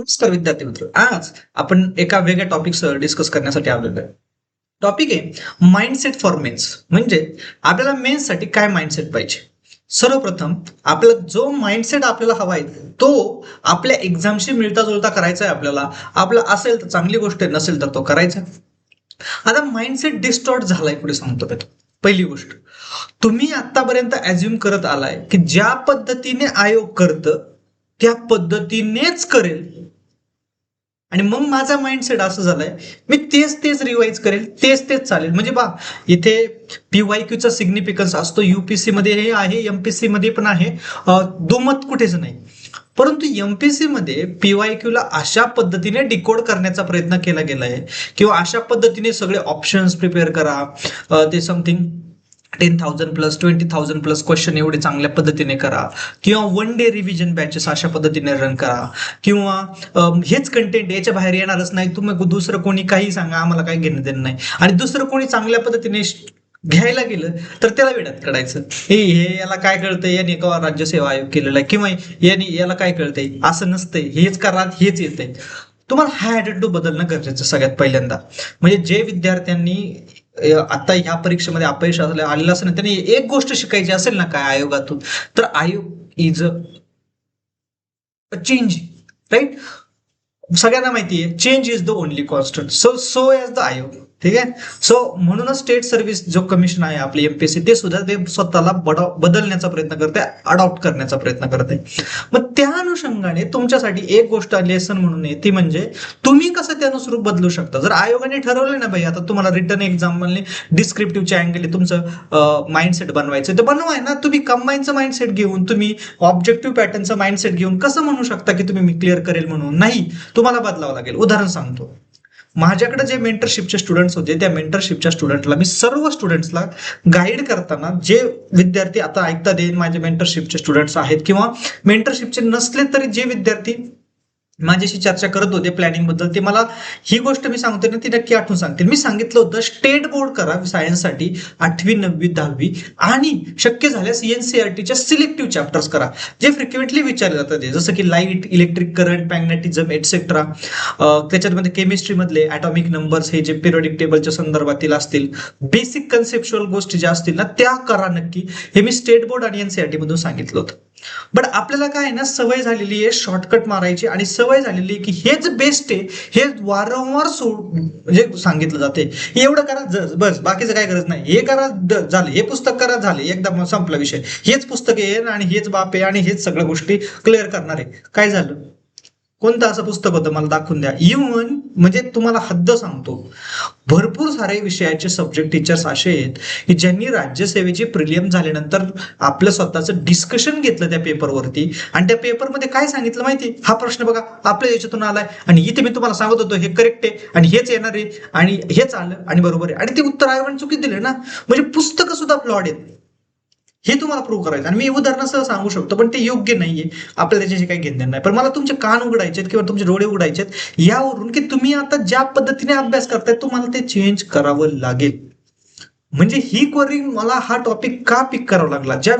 नमस्कार विद्यार्थी मित्र. आज आपण एका वेगळ्या टॉपिकसह डिस्कस करण्यासाठी आलेलो आहे. टॉपिक आहे माइंडसेट फॉर मेन्स. म्हणजे आपल्याला मेन्स साठी काय माइंडसेट पाहिजे. सर्वप्रथम आपला जो माइंडसेट आपल्याला हवा आहे तो आपल्या एक्झामशी मिळता जुळता करायचा आहे. आपला असेल तर चांगली गोष्ट आहे, नसेल तर तो करायचा. आता माइंडसेट डिस्टॉर्ट झालाय पुढे सांगतो मी. पहिली गोष्ट, तुम्ही आतापर्यंत अज्युम करत आलाय की ज्या पद्धतीने आयोग करतं त्या पद्धतीनेच करेल, आणि मग माझा माइंडसेट असं झालाय मी तेच तेच रिवाइज करेल, तेच तेच चालेल. म्हणजे बा, इथे पीवायक्यूचा सिग्निफिकन्स असतो. युपीसी मध्ये हे आहे, एमपीसी मध्ये पण आहे, दुमत कुठेच नाही. परंतु एमपीसी मध्ये पीवायक्यू ला अशा पद्धतीने डिकोड करण्याचा प्रयत्न केला गेलाय किंवा अशा पद्धतीने सगळे ऑप्शन्स प्रिपेअर करा, ते समथिंग 10,000 प्लस 20,000 प्लस क्वेश्चन एवढे चांगल्या पद्धतीने करा, किंवा वन डे रिव्हिजन बॅचेस अशा पद्धतीने रन करा, किंवा हेच कंटेंट याच्या बाहेर येणारच नाही. तुम्ही दुसरं कोणी काही सांगा, आम्हाला काही घेणं देणं नाही. आणि दुसरं कोणी चांगल्या पद्धतीने घ्यायला गेलं तर त्याला वेड्यात काढायचं. हे याला काय कळतंय, याने केव्हा राज्यसेवा आयोग केलेला आहे, किंवा याला काय कळतंय, असं नसतंय, हेच करा हेच येतंय. तुम्हाला हा ॲटिट्यूड बदलणं गरजेचं सगळ्यात पहिल्यांदा. म्हणजे जे विद्यार्थ्यांनी आता ह्या परीक्षेमध्ये अपयश आलेलं असेल ना, त्यांनी एक गोष्ट शिकायची असेल ना काय आयोगातून, तर आयोग इज अ चेंज, राईट. सगळ्यांना माहिती आहे change is the only constant. So as the आयोग. ठीक आहे. सो म्हणूनच स्टेट सर्व्हिस जो कमिशन आहे आपली एमपीएससी, ते सुद्धा ते स्वतःला बदलण्याचा प्रयत्न करते, अडॉप्ट करण्याचा प्रयत्न करते. मग त्या अनुषंगाने तुमच्यासाठी एक गोष्ट लेसन म्हणून आहे, ती म्हणजे तुम्ही कसं त्यानुसार बदलू शकता. जर आयोगाने ठरवलं ना भाई, आता तुम्हाला रिटर्न एक्झाम मध्ये डिस्क्रिप्टिव्हचे अँगल तुमचं माइंडसेट बनवायचं, तर बनवाय ना. तुम्ही कंबाईनचं माइंडसेट घेऊन, तुम्ही ऑब्जेक्टिव्ह पॅटर्नचं माइंडसेट घेऊन कसं म्हणू शकता की तुम्ही मी क्लिअर करेल म्हणून? नाही, तुम्हाला बदलावं लागेल. उदाहरण सांगतो. माझ्याकडे जे मेंटरशिपचे स्टुडंट्स होते, त्या मेंटरशिपच्या स्टुडंटला मी सर्व स्टुडंट्सला गाईड करताना, जे विद्यार्थी आता ऐकता देईन माझे मेंटरशिपचे स्टुडंट्स आहेत, किंवा मेंटरशिपचे नसले तरी जे विद्यार्थी माझ्याशी चर्चा करत होते प्लॅनिंग बद्दल, ते मला ही गोष्ट मी सांगतोय ना ती नक्की आठवून सांगतील. मी सांगितलं होतं स्टेट बोर्ड करा सायन्ससाठी 8वी 9वी 10वी, आणि शक्य झाल्यास एनसीईआरटीच्या सिलेक्टिव्ह चॅप्टर्स करा जे फ्रिक्वेंटली विचारले जातात, जसं की light, electric current, magnetism etcetera. त्याच्यामध्ये केमिस्ट्री मधले ॲटॉमिक नंबर्स, हे जे पिरियडिक टेबलच्या संदर्भातील असतील, बेसिक कन्सेप्च्युअल गोष्टी ज्या असतील ना त्या करा नक्की. हे मी स्टेट बोर्ड आणि एनसीईआरटी मधून सांगितलं होतं. बट आपल्याला काय आहे ना, सवय झालेली आहे शॉर्टकट मारायची, आणि सवय झालेली आहे की हेच बेस्ट आहे, हे वारंवार म्हणजे सांगितलं जाते, एवढं करा बस, बाकीचं काय गरज नाही, हे करा झालं, हे पुस्तक करा झाले, एकदा संपला विषय, हेच पुस्तक आहे आणि हेच बाप आहे आणि हेच सगळ्या गोष्टी क्लिअर करणार आहे. काय झालं? कोणतं असं पुस्तक होतं मला दाखवून द्या. इव्हन म्हणजे तुम्हाला हद्द सांगतो, भरपूर सारे विषयाचे सब्जेक्ट टीचर्स असे आहेत की ज्यांनी राज्यसेवेची प्रिलियम झाल्यानंतर आपलं स्वतःचं डिस्कशन घेतलं त्या पेपरवरती, आणि त्या पेपरमध्ये काय सांगितलं माहिती, हा प्रश्न बघा आपल्या याच्यातून आलाय, आणि इथे मी तुम्हाला सांगत होतो हे करेक्ट आहे आणि हेच येणार आहे आणि हेच आलं आणि बरोबर आहे, आणि ते उत्तर आयोगाने चुकीच दिले ना. म्हणजे पुस्तकं सुद्धा फ्लॉड आहेत, हे तुम्हाला प्रूव्ह करायचं. आणि मी उदाहरणासह सांगू शकतो, पण ते योग्य नाहीये, आपल्याला त्याच्याशी काही घेणं नाही. पण मला तुमचे कान उघडायचे किंवा तुमचे डोळे उघडायचे यावरून की तुम्ही आता ज्या पद्धतीने अभ्यास करताय तुम्हाला ते चेंज करावं लागेल. म्हणजे ही क्वेरी, मला हा टॉपिक का पिक करावा लागला, ज्या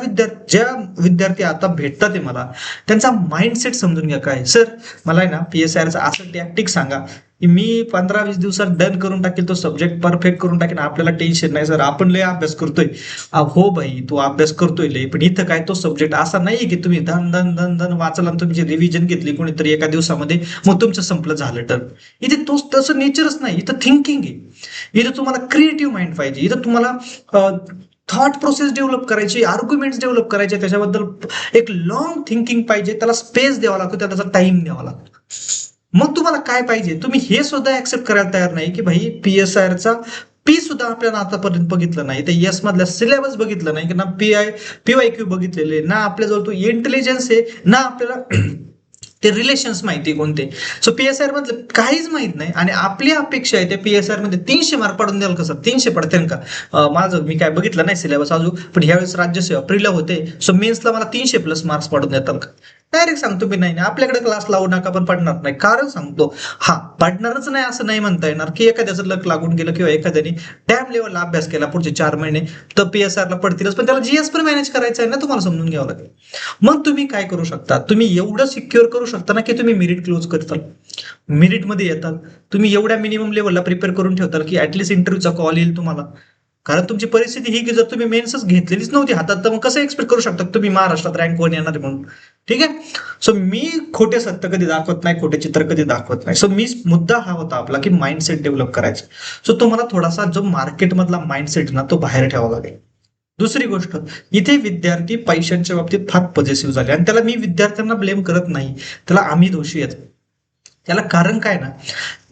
विद्यार्थी आता भेटतात ते मला त्यांचा माइंडसेट समजून घ्या. काय सर, मला आहे ना पीएसआरचा असं टॅक्टिक सांगा की मी 15-20 दिवसात डन करून टाकेल, तो सब्जेक्ट परफेक्ट करून टाकेल, आपल्याला टेन्शन नाही. सर आपण लय अभ्यास करतोय. हो भाई, तू अभ्यास करतोय लय, पण इथं काय तो सब्जेक्ट असा नाही की तुम्ही धन धन धन धन वाचला तुमची रिव्हिजन घेतली कोणीतरी एका दिवसामध्ये, मग तुमचं संपलं झालं. तर इथे तोच तसं नेचरच नाही, इथं थिंकिंग आहे. इथं तुम्हाला क्रिएटिव्ह माइंड पाहिजे, इथं तुम्हाला थॉट प्रोसेस डेव्हलप करायची, आर्ग्युमेंट्स डेव्हलप करायचे, त्याच्याबद्दल एक लॉंग थिंकिंग पाहिजे, त्याला स्पेस द्यावा लागतो, त्याचा टाइम द्यावा लागतो. मग तुम्हाला काय पाहिजे, तुम्ही हे सुद्धा ऍक्सेप्ट करायला तयार नाही की भाई पीएसआरचा पी सुद्धा आपल्याला आतापर्यंत बघितलं नाही, तर एस मधल्या सिलेबस बघितलं नाही, की ना पीवायक्यू बघितलेले ना, आपल्याजवळ तो इंटेलिजन्स आहे ना, आपल्याला ते रिलेशन्स माहिती कोणते. सो पीएसआर मधलं काहीच माहित नाही, आणि आपली अपेक्षा आहे त्या पीएसआर मध्ये 300 मार्क पाडून द्याल का सर? 300 पडतील का? माझं मी काय बघितलं नाही सिलेबस अजून, पण ह्यावेळेस राज्यसेवा प्रिला होते, सो मेन्सला मला 300 प्लस मार्क्स पाडून देताल का? डायरेक्ट सांगतो मी नाही नाही आपल्याकडे क्लास लावू नका पण पडणार नाही. कारण सांगतो हा पडणारच नाही असं नाही म्हणता येणार की एखाद्याचं लक लागून गेलं किंवा एखाद्याने डॅम लेवलला अभ्यास केला पुढचे 4 महिने तर PSR ला पडतीलच, पण त्याला GS पण मॅनेज करायचं आहे ना, तुम्हाला समजून घ्यावं लागेल. मग तुम्ही काय करू शकता, तुम्ही एवढं सिक्युअर करू शकता ना की तुम्ही मेरिट क्लोज करताल, मेरिटमध्ये येताल, तुम्ही एवढ्या मिनिमम लेवलला प्रिपेअर करून ठेवताल की ऍटलीस्ट इंटरव्ह्यूचा कॉल येईल तुम्हाला. कारण तुमची परिस्थिती ही की जर तुम्ही मेन्सच घेतलेलीच नव्हती हातात तर मग कसं एक्सपेक्ट करू शकता तुम्ही महाराष्ट्रात रँक 1 येणार आहे म्हणून. ठीक आहे. सो मी खोटे सत्य कधी दाखवत नाही, खोटे चित्र कधी दाखवत नाही. सो मी मुद्दा हा होता आपला की माइंडसेट डेव्हलप करायचा. सो तुम्हाला थोडासा जो मार्केटमधला माइंडसेट ना तो बाहेर ठेवावा लागेल. दुसरी गोष्ट, इथे विद्यार्थी पैशांच्या बाबतीत फार पॉझिटिव्ह झाले आणि त्याला मी विद्यार्थ्यांना ब्लेम करत नाही, त्याला आम्ही दोषी आहेत. त्याला कारण काय ना,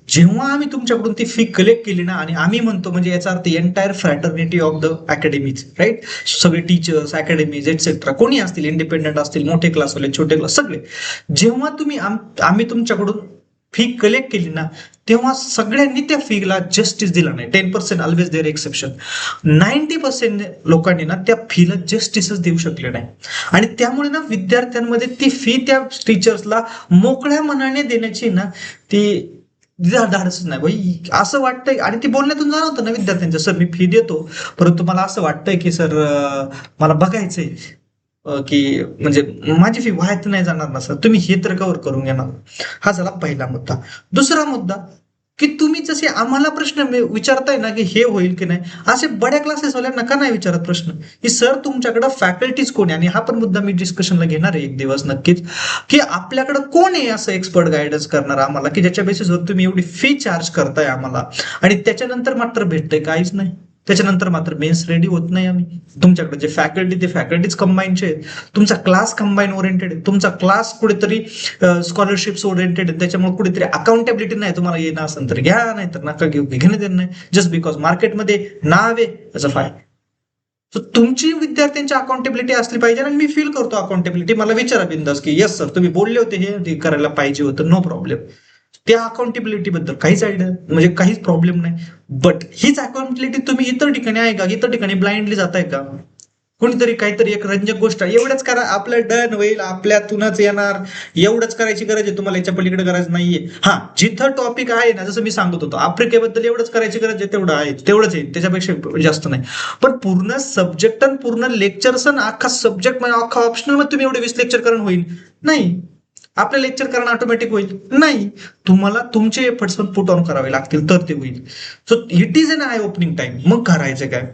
जेव्हा आम्ही तुमच्याकडून ती फी कलेक्ट केली ना, आणि आम्ही म्हणतो म्हणजे याचा अर्थ entire fraternity of the academies, right, सगळे टीचर्स, अकॅडमीज एटसेट्रा, कोणी असतील, इंडिपेंडेंट असतील, मोठे क्लासवाले, छोटे क्लास, सगळे, जेव्हा तुम्ही आम्ही तुमच्याकडून फी कलेक्ट केली ना, तेव्हा सगळ्यांनी त्या फीला जस्टिस दिला नाही. 10% ऑलवेज देअर एक्सेप्शन. 90% लोकांनी ना त्या फीला जस्टिसच देऊ शकले नाही, आणि त्यामुळे ना विद्यार्थ्यांमध्ये ती फी त्या टीचर्सला मोकळ्या मनाने देण्याची ना ती धाडसच नाही भाई, असं वाटतंय. आणि ती बोलण्यातून जाणवतं ना विद्यार्थ्यांच्या, सर मी फी देतो परंतु मला असं वाटतंय की सर मला बघायचंय की म्हणजे माझी फी वाहत नाही जाणार ना सर, तुम्ही हे तर कव्हर करून घेणार. हा झाला पहिला मुद्दा. दुसरा मुद्दा की तुम्ही जसे आम्हाला प्रश्न विचारताय ना की हे होईल की नाही, असे बड्या क्लासेस वाल्यांना का नाही विचारत प्रश्न की सर तुमच्याकडे फॅकल्टीज कोण आहे. आणि हा पण मुद्दा मी डिस्कशनला घेणार आहे एक दिवस नक्कीच, की आपल्याकडे कोण आहे असं एक्सपर्ट गायडन्स करणार आम्हाला की ज्याच्या बेसिसवर तुम्ही एवढी फी चार्ज करताय आम्हाला आणि त्याच्यानंतर मात्र भेटतंय काहीच नाही. त्याच्यानंतर मात्र मेन्स रेडी होत नाही आम्ही. तुमच्याकडे जे फॅकल्टी ते फॅकल्टीज कंबाईनचे आहेत, तुमचा क्लास कंबाईन ओरिएंटेड आहे, तुमचा क्लास कुठेतरी स्कॉलरशिप्स ओरिएंटेड आहे, त्याच्यामुळे कुठेतरी अकाउंटेबिलिटी नाही. तुम्हाला येणं असेल तर घ्या, नाही तर नका घेऊ, घेणं देणं नाही. जस्ट बिकॉज मार्केटमध्ये नाव आहे त्याचं फाय. सो तुमची विद्यार्थ्यांची अकाउंटेबिलिटी असली पाहिजे. आणि मी फील करतो अकाउंटेबिलिटी, मला विचारा बिंदास की येस सर तुम्ही बोलले होते हे करायला पाहिजे होतं, नो प्रॉब्लेम. त्या अकाउंटेबिलिटी बद्दल काहीच आयडिया म्हणजे काहीच प्रॉब्लेम नाही. बट हीच अकाउंटेबिलिटी तुम्ही इतर ठिकाणी आहे का, इतर ठिकाणी ब्लाइंडली जाताय का. कोणीतरी काहीतरी एक रंजक गोष्ट एवढंच करा आपलं डन होईल, आपल्यातूनच येणार, एवढंच करायची गरज आहे, तुम्हाला याच्या पलीकडे गरज नाहीये. हा जिथं टॉपिक आहे ना, जसं मी सांगत होतो आफ्रिकेबद्दल एवढंच करायची गरज आहे, तेवढं आहे, तेवढंच आहे, त्याच्यापेक्षा जास्त नाही. पण पूर्ण सब्जेक्ट आणि पूर्ण लेक्चर्स आणि अख्खा सब्जेक्ट म्हणजे अख्खा ऑप्शनल मध्ये तुम्ही एवढे 20 लेक्चर करून होईल नाही. आपलं लेक्चर करणं ऑटोमॅटिक होईल नाही, तुम्हाला तुमचे एफर्ट्स पण पुट ऑन करावे लागतील तर ते होईल. So it is an eye opening time. मग करायचं काय,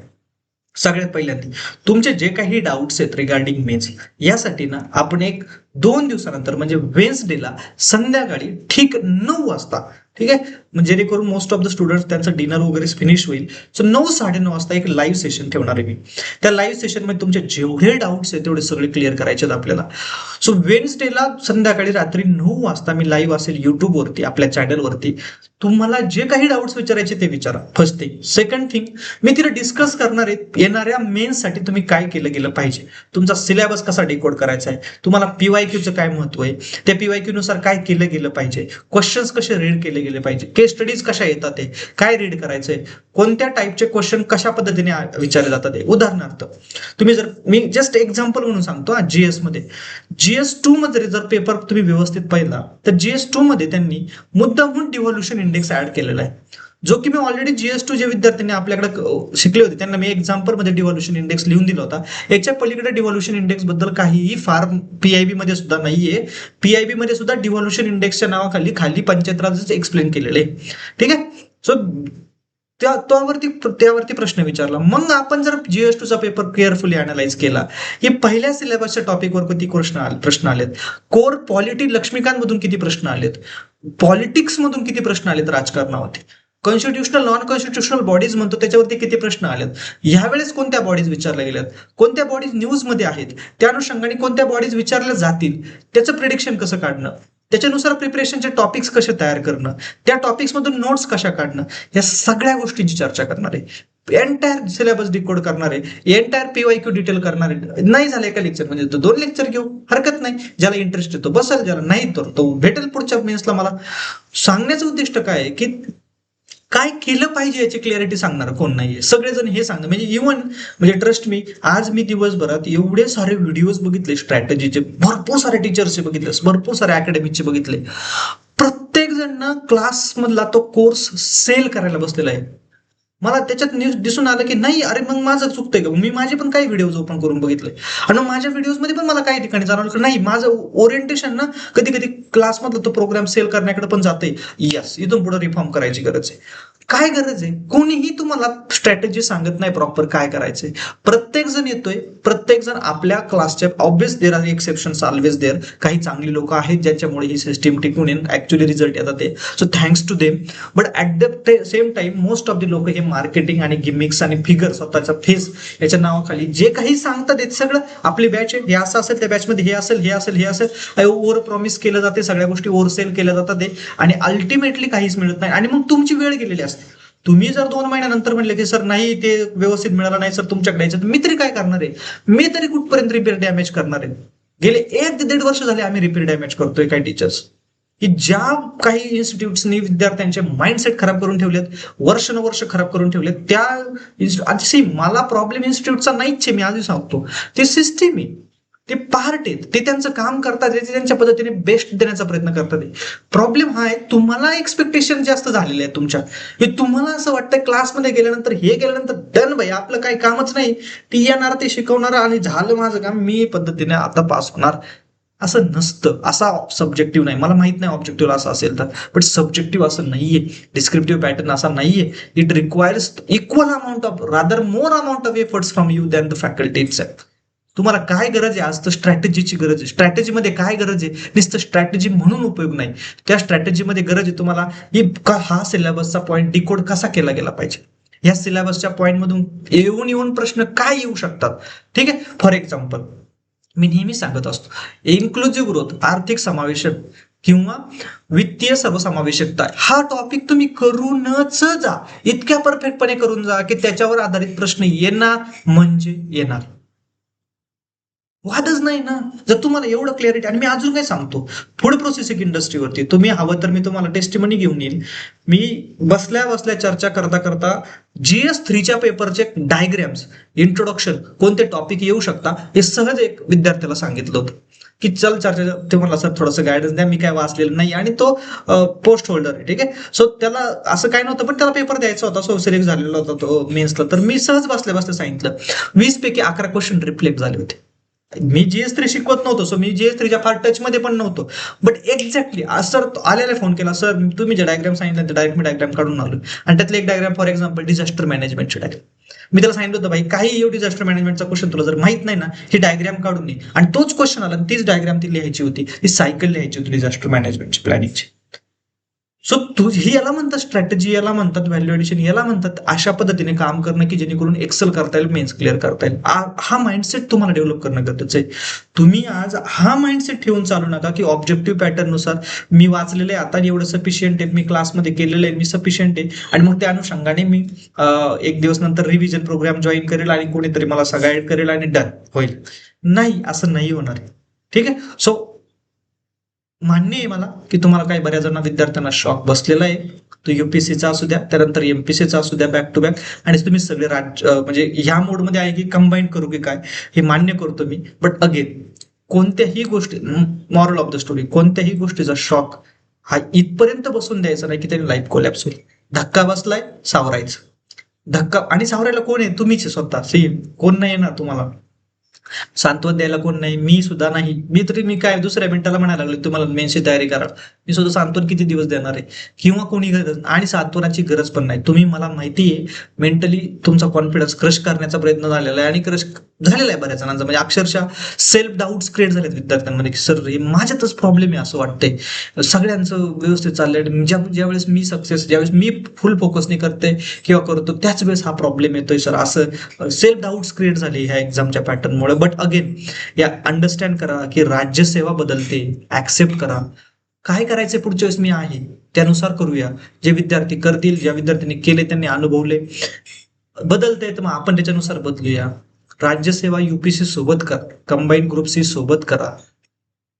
सगळ्यात पहिल्यांदा तुमचे जे काही डाऊट्स आहेत रिगार्डिंग मेन्स, यासाठी ना आपण एक 2 दिवसानंतर म्हणजे वेन्सडेला संध्याकाळी ठीक 9 वाजता, ठीक आहे, म्हणजे जेणेकरून मोस्ट ऑफ द स्टुडंट्स त्यांचं डिनर वगैरे फिनिश होईल. सो 9-9:30 एक लाईव्ह सेशन ठेवणार आहे मी. त्या लाईव्ह सेशनमध्ये तुमचे जेवढे डाऊट्स आहेत तेवढे सगळे क्लिअर करायचे आहेत आपल्याला. सो वेन्सडेला संध्याकाळी रात्री 9 वाजता मी लाईव्ह असेल युट्यूबवरती आपल्या चॅनलवरती. तुम्हाला जे काही डाऊट्स विचारायचे ते विचारा. First thing. सेकंड थिंग, मी तिला डिस्कस करणार आहे येणाऱ्या मेन्ससाठी तुम्ही काय केलं गेलं पाहिजे, तुमचा सिलेबस कसा डिकोड करायचा आहे, तुम्हाला PYQचं काय महत्व आहे, त्या PYQ नुसार काय केलं गेलं पाहिजे, क्वेश्चन्स कसे रीड केले गेले पाहिजे, केस स्टडीज कशा येतात, ते काय रीड करायचंय, कोणत्या टाईपचे क्वेश्चन कशा पद्धतीने विचारले जातात. उदाहरणार्थ तुम्ही जर, मी जस्ट एक्झाम्पल म्हणून सांगतो, GS मध्ये GS2 मध्ये जर पेपर तुम्ही व्यवस्थित पाहिला तर GS2 मध्ये त्यांनी मुद्दामहून डिव्होल्यूशन इंडेक्स ऍड केलेला आहे, जो की मी ऑलरेडी GS2 जे विद्यार्थ्यांनी आपल्याकडे शिकले होते त्यांना मी एक्झाम्पल मध्ये डिव्होल्यूशन इंडेक्स लिहून दिला होता. याच्या पलीकडे डिव्होल्यूशन इंडेक्स बद्दल काहीही फार PIB मध्ये सुद्धा नाहीये. PIB मध्ये सुद्धा डिव्होल्यूशन इंडेक्सच्या नावाखाली खाली पंचायत राजच एक्सप्लेन केलेले आहे. ठीक आहे. सो त्यावरती प्रश्न विचारला. मग आपण जर GS2 चा पेपर केअरफुली अनालाइज केला की पहिल्या सिलेबसच्या टॉपिकवर किती प्रश्न आलेत, कोर पॉलिटी लक्ष्मीकांत मधून किती प्रश्न आलेत, पॉलिटिक्स मधून किती प्रश्न आलेत राजकारणावरती, कॉन्स्टिट्युशनल नॉन कॉन्स्टिट्युशनल बॉडीज म्हणतो त्याच्यावरती किती प्रश्न आलेत, ह्यावेळेस कोणत्या बॉडीज विचारल्या गेल्यात, कोणत्या बॉडीज न्यूज मध्ये आहेत, त्या अनुषंगाने कोणत्या बॉडीज विचारल्या जातील, त्याचं प्रिडिक्शन कसं काढणं, त्याच्यानुसार प्रिपरेशनचे टॉपिक्स कसे तयार करणं, त्या टॉपिक्स मधून नोट्स कशा काढणं, या सगळ्या गोष्टींची चर्चा करणार आहे. एंटायर सिलेबस डिकोड करणार आहे, एंटायर PYQ डिटेल करणार आहे. नाही झालं एका लेक्चर म्हणजे 2 लेक्चर घेऊ, हरकत नाही. ज्याला इंटरेस्ट येतो बसेल, ज्याला नाही तर तो भेटेल पुढच्या मेन्सला. मला सांगण्याचं उद्दिष्ट काय आहे की काय केलं पाहिजे याची क्लॅरिटी सांगणार कोण नाहीये. सगळेजण हे सांगतात, म्हणजे इव्हन म्हणजे ट्रस्ट मी, आज मी दिवसभरात एवढे सारे व्हिडिओज बघितले स्ट्रॅटेजीचे, भरपूर सारे टीचर्सचे बघितले, भरपूर सारे अकॅडमिकचे बघितले. प्रत्येक जण ना क्लास मधला तो कोर्स सेल करायला बसलेला आहे. मला त्याच्यात दिसून आलं की नाही, अरे मग माझं चुकतंय का. मी माझे पण काही व्हिडिओज ओपन करून बघितले आणि मग माझ्या व्हिडिओज मध्ये पण मला काही ठिकाणी जाणवलं की नाही, माझं ओरिएंटेशन ना कधी कधी क्लासमधला तो प्रोग्राम सेल करण्याकडे पण जाते. यस, इथून पुढे रिफॉर्म करायची गरज आहे. काय गरज आहे, कोणीही तुम्हाला स्ट्रॅटेजी सांगत नाही प्रॉपर काय करायचंय. प्रत्येक जण येतोय, प्रत्येक जण आपल्या क्लासच्या, obvious there are exceptions always there, काही चांगली लोक आहेत ज्याच्यामुळे ही सिस्टीम टिकून येईल, ऍक्च्युअली रिझल्ट येतात ते, so thanks to them. But at the same time most of the लोक हे मार्केटिंग आणि गिमिक्स आणि फिगर, स्वतःचा फेस याच्या नावाखाली जे काही सांगतात ते सगळं आपली बॅच आहे, हे असं असेल, त्या बॅचमध्ये हे असेल, हे असेल, हे असेल, ओव्हर प्रॉमिस केलं जाते, सगळ्या गोष्टी ओव्हर सेल केल्या जातात ते, आणि अल्टिमेटली काहीच मिळत नाही. आणि मग तुमची वेळ गेलेली असते. तुम्ही जर 2 महिन्यानंतर म्हणले की सर नाही ते व्यवस्थित मिळालं नाही सर तुमच्याकडे यायचं, मी तरी काय करणार आहे, मी तरी कुठपर्यंत रिपेअर डॅमेज करणार आहे. गेले 1 ते 1.5 वर्ष झाले आम्ही रिपेअर डॅमेज करतोय काही टीचर्स, की ज्या काही इन्स्टिट्यूट्सनी विद्यार्थ्यांचे माइंडसेट खराब करून ठेवलेत, वर्ष खराब करून ठेवलेत. त्या मला प्रॉब्लेम इन्स्टिट्यूटचा नाहीच आहे, मी आधी सांगतो, ते सिस्टीम आहे, ते पार्ट आहेत, ते त्यांचं काम करतात, ते त्यांच्या पद्धतीने बेस्ट देण्याचा प्रयत्न करतात. प्रॉब्लेम हा आहे, तुम्हाला एक्सपेक्टेशन जास्त झालेले आहे तुमच्या, हे तुम्हाला असं वाटतं क्लासमध्ये गेल्यानंतर, हे गेल्यानंतर डन भाई आपलं काही कामच नाही, ती येणार, ते शिकवणार आणि झालं माझं काम, मी पद्धतीने आता पास होणार. असं नसतं. असा सब्जेक्टिव्ह नाही, मला माहित नाही ऑब्जेक्टिव्ह असं असेल तर, बट सब्जेक्टिव्ह असं नाहीये, डिस्क्रिप्टिव्ह पॅटर्न असा नाहीये. It requires equal amount of, rather more amount of efforts from you than the faculty itself. तुम्हाला काय गरज आहे, आज तर स्ट्रॅटेजीची गरज आहे. स्ट्रॅटेजीमध्ये काय गरज आहे, नुसतं स्ट्रॅटेजी म्हणून उपयोग नाही. त्या स्ट्रॅटेजीमध्ये गरज आहे तुम्हाला हा सिलेबसचा पॉईंट डिकोड कसा केला गेला पाहिजे, या सिलेबसच्या पॉईंट मधून येऊन प्रश्न काय येऊ शकतात. ठीक आहे, फॉर एक्झाम्पल मी नेहमी सांगत असतो, इन्क्लुझिव्ह ग्रोथ, आर्थिक समावेशक किंवा वित्तीय सर्वसमावेशकता, हा टॉपिक तुम्ही करूनच जा, इतक्या परफेक्टपणे करून जा की त्याच्यावर आधारित प्रश्न येणार म्हणजे येणार, वादच नाही ना. जर तुम्हाला एवढं क्लॅरिटी, आणि मी अजून काय सांगतो, फूड प्रोसेसिंग इंडस्ट्रीवरती तुम्ही हवं तर मी तुम्हाला टेस्टिमनी घेऊन येईल. मी बसल्या बसल्या चर्चा करता करता GS3च्या पेपरचे डायग्रॅम्स, इंट्रोडक्शन, कोणते टॉपिक येऊ शकता, हे सहज एक विद्यार्थ्याला सांगितलं होतं की चल चर्चा, ते म्हणला सर थोडंसं गायडन्स द्या, मी काय वाचलेलं नाही, आणि तो पोस्ट होल्डर आहे. ठीक आहे, सो त्याला असं काय नव्हतं, पण त्याला पेपर द्यायचा होता, सो सिलेक्ट झालेला होता तो मेन्सला. तर मी सहज बसल्या बसल्या सांगितलं, 20 पैकी 11 क्वेश्चन रिफ्लेक्ट झाले होते. मी GS3 शिकवत नव्हतो, सो मी GS3च्या फार टच मध्ये पण नव्हतो, बट एक्झॅक्टली सर आलेला फोन केला, सर तुम्ही जे डायग्राम सांगितलं ते डायरेक्ट मी डायग्राम काढून आलो, आणि त्यातले एक डायग्राम फॉर एक्झाम्पल डिझास्टर मॅनेजमेंटचे डायग्राम. मी त्याला सांगितलं होतं, भाई काही डिझास्टर मॅनेजमेंटचा क्वेश्चन तुला जर माहित नाही ना, ही डायग्राम काढून ये, आणि तोच क्वेश्चन आला, तीच डायग्राम ती लिहायची होती, ती सायकल लिहायची होती डिझास्टर मॅनेजमेंटची प्लॅनिंगची. सो ही याला म्हणतात स्ट्रॅटेजी, याला म्हणतात व्हॅल्यू एडिशन, याला म्हणतात अशा पद्धतीने काम करणं की जेणेकरून एक्सेल करता येईल, मेन्स क्लिअर करता येईल. हा माइंडसेट तुम्हाला डेव्हलप करणं गरजेचं आहे. तुम्ही आज हा माइंडसेट ठेवून चालू नका की ऑब्जेक्टिव्ह पॅटर्न नुसार मी वाचलेलं आहे, आता एवढं सफिशियंट आहे, मी क्लासमध्ये केलेलं आहे, मी सफिशियंट आहे, आणि मग त्या अनुषंगाने मी 1 दिवस नंतर रिव्हिजन प्रोग्राम जॉईन करेल आणि कोणीतरी मला गाईड करेल आणि डन होईल. नाही, असं नाही होणार आहे. ठीक आहे, सो मान्य आहे मला की तुम्हाला काही बऱ्याच जण विद्यार्थ्यांना शॉक बसलेला आहे, तो UPSCचा असू द्या, त्यानंतर MPSCचा असू द्या, बॅक टू बॅक, आणि तुम्ही सगळे म्हणजे ह्या मोडमध्ये आहे की कंबाईन करू की काय, हे मान्य करतो मी. बट अगेन, कोणत्याही गोष्टी, मॉरल ऑफ द स्टोरी, कोणत्याही गोष्टीचा शॉक हा इथपर्यंत बसून द्यायचा नाही की त्याने लाईफ कोलॅप्स होईल. धक्का बसलाय, सावरायचं. धक्का, आणि सावरायला कोण आहे, तुम्हीच स्वतः. सेम, कोण नाही येणार तुम्हाला सांत्वन द्यायला, कोण नाही, मी सुद्धा नाही. मी काय दुसऱ्या मिनिटाला म्हणायला लागलो तुम्हाला मेन्सची तयारी करा, मी सुद्धा सांत्वन किती दिवस देणार आहे, किंवा कोणी गरज, आणि सांत्वनाची गरज पण नाही. तुम्ही, मला माहिती आहे, मेंटली तुमचा कॉन्फिडन्स क्रश करण्याचा प्रयत्न झालेला आहे, आणि क्रश झालेला आहे बऱ्याच जणांचा, म्हणजे अक्षरशः सेल्फ डाऊट्स क्रिएट झालेत विद्यार्थ्यांमध्ये की सर हे माझ्यातच प्रॉब्लेम आहे असं वाटतंय, सगळ्यांचं व्यवस्थित चाललंय, ज्यावेळेस मी सक्सेस, ज्यावेळेस मी फुल फोकसने करते किंवा करतो त्याच वेळेस हा प्रॉब्लेम येतोय सर, असं सेल्फ डाऊट्स क्रिएट झाले ह्या एक्झामच्या पॅटर्नमुळे. बट अगेन, या अंडरस्टँड करा की राज्यसेवा बदलते, ऍक्सेप्ट करा, काय करायचंय पुढच्या वेळेस मी आहे त्यानुसार करूया. जे विद्यार्थी करतील, ज्या विद्यार्थ्यांनी केले, त्यांनी अनुभवले, बदलते तर मग आपण त्याच्यानुसार बदलूया. राज्यसेवा UPSC सोबत करा, कंबाईन ग्रुप C सोबत करा.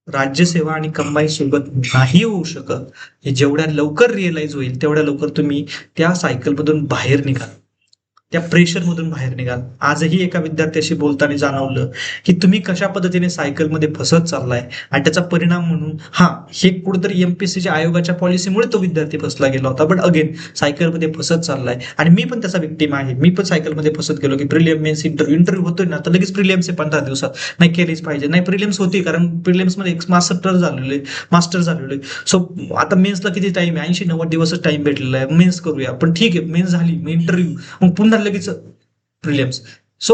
राज्यसेवा आणि कंबाईन सोबत नाही होऊ शकत. हे जेवढ्या लवकर रिअलाइज होईल तेवढ्या लवकर तुम्ही त्या सायकलमधून बाहेर निघाल, त्या प्रेशरमधून बाहेर निघाल. आजही एका विद्यार्थ्याशी बोलताना जाणवलं की तुम्ही कशा पद्धतीने सायकलमध्ये फसत चाललाय आणि त्याचा परिणाम म्हणून हे कुठेतरी एमपीएससीच्या आयोगाच्या पॉलिसीमुळे तो विद्यार्थी फसला गेला होता. बट अगेन सायकलमध्ये फसत चाललाय आणि मी पण त्याचा विक्टीम आहे. मी पण सायकलमध्ये फसत गेलो की प्रिलियम मेन्स इंटरव्ह्यू होतोय ना तर लगेच प्रिलियम्स 15 दिवसात नाही केलीच पाहिजे. नाही प्रिलियम्स होती कारण प्रिलियम्स मध्ये मास्टर झालेले. सो आता मेन्सला किती टाइम आहे? 80-90 दिवसच टाइम भेटलेला आहे. मेन्स करूया. पण ठीक आहे, मेन्स झाली, मग इंटरव्ह्यू, मग पुन्हा लगेच प्रिलियम्स. सो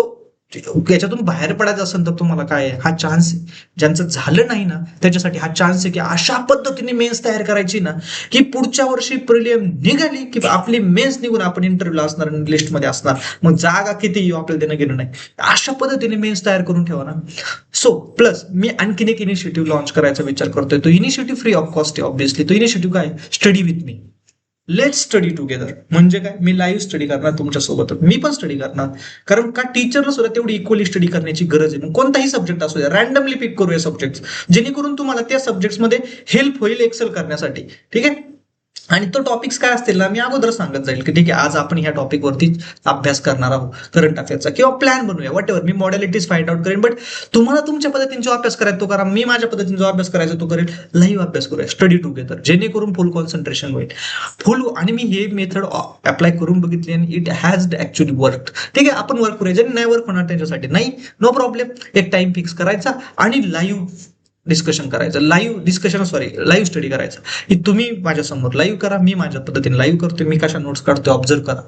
याच्यातून बाहेर पडायचं असेल तर तुम्हाला काय आहे? हा चान्स आहे. ज्यांचं झालं नाही ना त्याच्यासाठी हा चान्स आहे की अशा पद्धतीने मेन्स तयार करायची ना की पुढच्या वर्षी प्रिलियम निघाली की आपली मेन्स निघून आपण इंटरव्ह्यूला असणार, लिस्टमध्ये असणार. मग जागा किती येऊ आपल्याला देणं घेणं नाही. अशा पद्धतीने मेन्स तयार करून ठेवा ना. सो प्लस मी आणखीन एक इनिशिएटिव्ह लॉन्च करायचा विचार करतोय. तो इनिशिएटिव्ह फ्री ऑफ कॉस्ट आहे ऑब्व्हियसली. तो इनिशिएटिव्ह काय? Study with me. Let's study together. म्हणजे काय? मी लाईव्ह स्टडी करणार तुमच्यासोबत, मी पण स्टडी करणार. कारण का टीचरला सुद्धा तेवढी इक्वली स्टडी करण्याची गरज आहे. कोणताही सब्जेक्ट असू द्या, रॅन्डमली पिक करूया सब्जेक्ट, जेणेकरून तुम्हाला त्या सब्जेक्टमध्ये हेल्प होईल एक्सेल करण्यासाठी. ठीक आहे. आणि तो टॉपिक्स काय असतील ना मी अगोदर सांगत जाईल की ठीक आहे आज आपण ह्या टॉपिक वरती अभ्यास करणार आहोत करंट अफेअरचा, किंवा प्लॅन बनवूया वॉट एव्हर. मी मॉडेलिटीज फाइंड आउट करेन. बट तुम्हाला तुमच्या पद्धतीने जो अभ्यास करायचा तो करा, मी माझ्या पद्धतीने जो अभ्यास करायचा तो करेल. लाईव्ह अभ्यास करूया, स्टडी टुगेदर, जेणेकरून फुल कॉन्सन्ट्रेशन होईल. आणि मी हे मेथड अप्लाय करून बघितली आणि इट हॅज ऍक्च्युअली वर्क. ठीक आहे, आपण वर्क करूया. ज्यांनी नाही वर्क होणार त्यांच्यासाठी नाही, नो प्रॉब्लेम. एक टाइम फिक्स करायचा आणि लाईव्ह डिस्कशन करायचं, लाईव्ह स्टडी करायचा. की तुम्ही माझ्या समोर लाईव्ह करा, मी माझ्या पद्धतीने लाईव्ह करतोय, मी कशा नोट्स काढतोय ऑब्झर्व करा,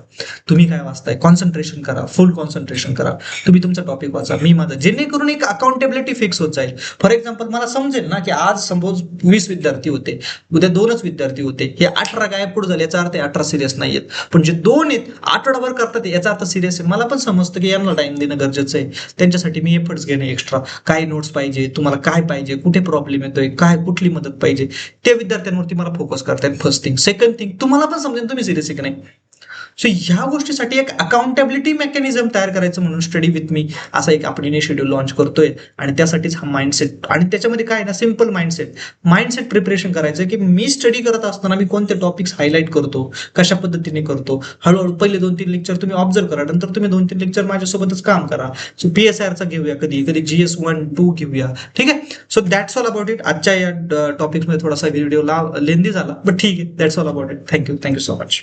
तुम्ही काय वाचताय, कॉन्सन्ट्रेशन करा, फुल कॉन्सन्ट्रेशन करा. तुम्ही तुमचा टॉपिक वाचा, मी माझा, जेणेकरून एक अकाउंटेबिलिटी फिक्स होत जाईल. फॉर एक्झाम्पल मला समजेल ना की आज सपोज 20 विद्यार्थी होते, उद्या 2च विद्यार्थी होते, हे 18 गायब पुढे झाले, याचा अर्थ 18 सिरियस नाहीयेत. पण जे 2 आहेत आठवडाभर करतात याचा अर्थ सिरियस आहे. मला पण समजतं की यांना टाइम देणं गरजेचं आहे. त्यांच्यासाठी मी एफर्ट्स घेणे एक्स्ट्रा. काय नोट्स पाहिजे, तुम्हाला काय पाहिजे, कुठे प्रॉब्लेम येतोय, काय कुठली मदत पाहिजे, त्या विद्यार्थ्यांवरती मला फोकस करता येईल. First thing. सेकंड थिंग, तुम्हाला पण समजेल तुम्ही सिरियस आहे की नाही. सो ह्या गोष्टीसाठी एक अकाउंटेबिलिटी मेकॅनिझम तयार करायचं म्हणून स्टडी विथ मी असा एक आपण इनिशिएटिव्ह लॉन्च करतोय. आणि त्यासाठीच हा माइंडसेट, आणि त्याच्यामध्ये काय ना सिंपल माइंडसेट प्रिपरेशन करायचं की मी स्टडी करत असताना मी कोणते टॉपिक्स हायलाइट करतो, कशा पद्धतीने करतो. हळूहळू पहिले 2-3 लेक्चर तुम्ही ऑब्झर्व करा, नंतर तुम्ही 2-3 लेक्चर माझ्यासोबतच काम करा. सो PSIRचा घेऊया, कधी GS 1-2 घेऊया. ठीक आहे. So that's all about it. आजच्या या टॉपिक्समध्ये थोडासा व्हिडिओ लेंदी झाला, बट ठीक आहे, that's all about it. Thank you so much.